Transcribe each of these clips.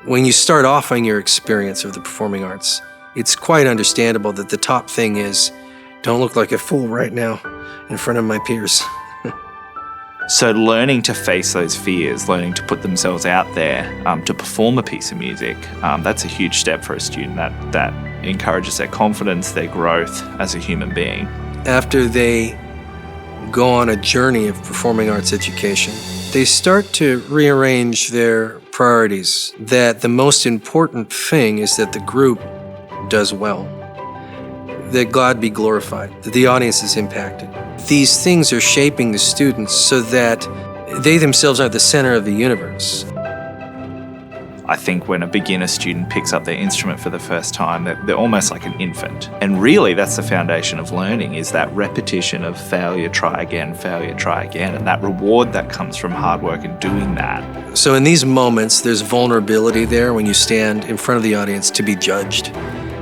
When you start off on your experience of the performing arts, it's quite understandable that the top thing is, don't look like a fool right now in front of my peers. So learning to face those fears, learning to put themselves out there to perform a piece of music, that's a huge step for a student. That encourages their confidence, their growth as a human being. After they go on a journey of performing arts education, they start to rearrange their priorities, that the most important thing is that the group does well, that God be glorified, that the audience is impacted. These things are shaping the students so that they themselves are the center of the universe. I think when a beginner student picks up their instrument for the first time, they're almost like an infant. And really, that's the foundation of learning, is that repetition of failure, try again, and that reward that comes from hard work and doing that. So in these moments, there's vulnerability there when you stand in front of the audience to be judged.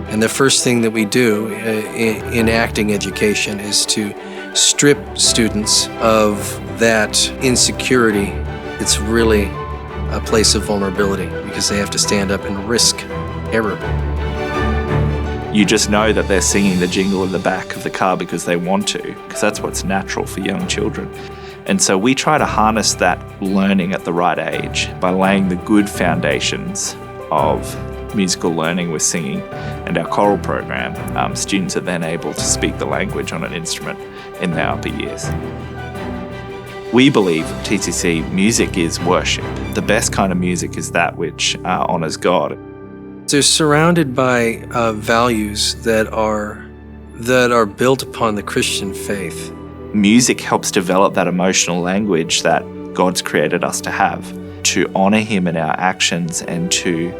And the first thing that we do in acting education is to strip students of that insecurity. It's really a place of vulnerability because they have to stand up and risk error. You just know that they're singing the jingle in the back of the car because they want to, because that's what's natural for young children. And so we try to harness that learning at the right age by laying the good foundations of musical learning with singing and our choral program. Students are then able to speak the language on an instrument in their upper years. We believe TCC music is worship. The best kind of music is that which honors God. They're surrounded by values that are built upon the Christian faith. Music helps develop that emotional language that God's created us to have, to honor Him in our actions and to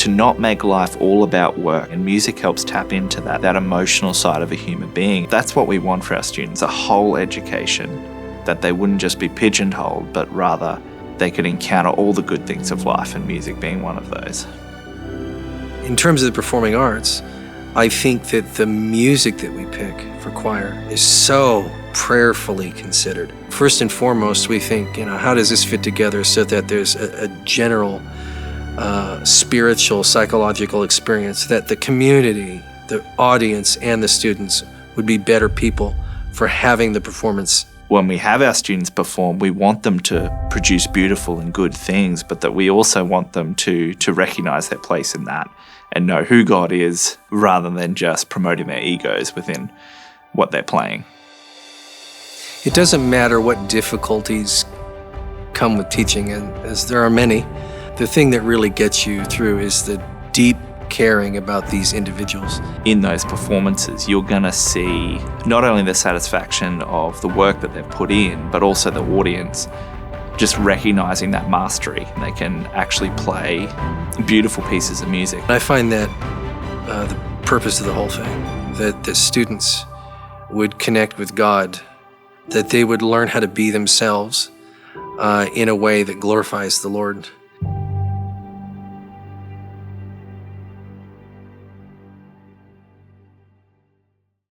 not make life all about work. And music helps tap into that emotional side of a human being. That's what we want for our students, a whole education, that they wouldn't just be pigeonholed, but rather they could encounter all the good things of life, and music being one of those. In terms of the performing arts, I think that the music that we pick for choir is so prayerfully considered. First and foremost, we think, how does this fit together so that there's a general spiritual, psychological experience, that the community, the audience, and the students would be better people for having the performance. When we have our students perform, we want them to produce beautiful and good things, but that we also want them to recognize their place in that and know who God is, rather than just promoting their egos within what they're playing. It doesn't matter what difficulties come with teaching, and as there are many, the thing that really gets you through is the deep caring about these individuals. In those performances, you're going to see not only the satisfaction of the work that they've put in, but also the audience just recognizing that mastery. They can actually play beautiful pieces of music. I find that the purpose of the whole thing, that the students would connect with God, that they would learn how to be themselves in a way that glorifies the Lord.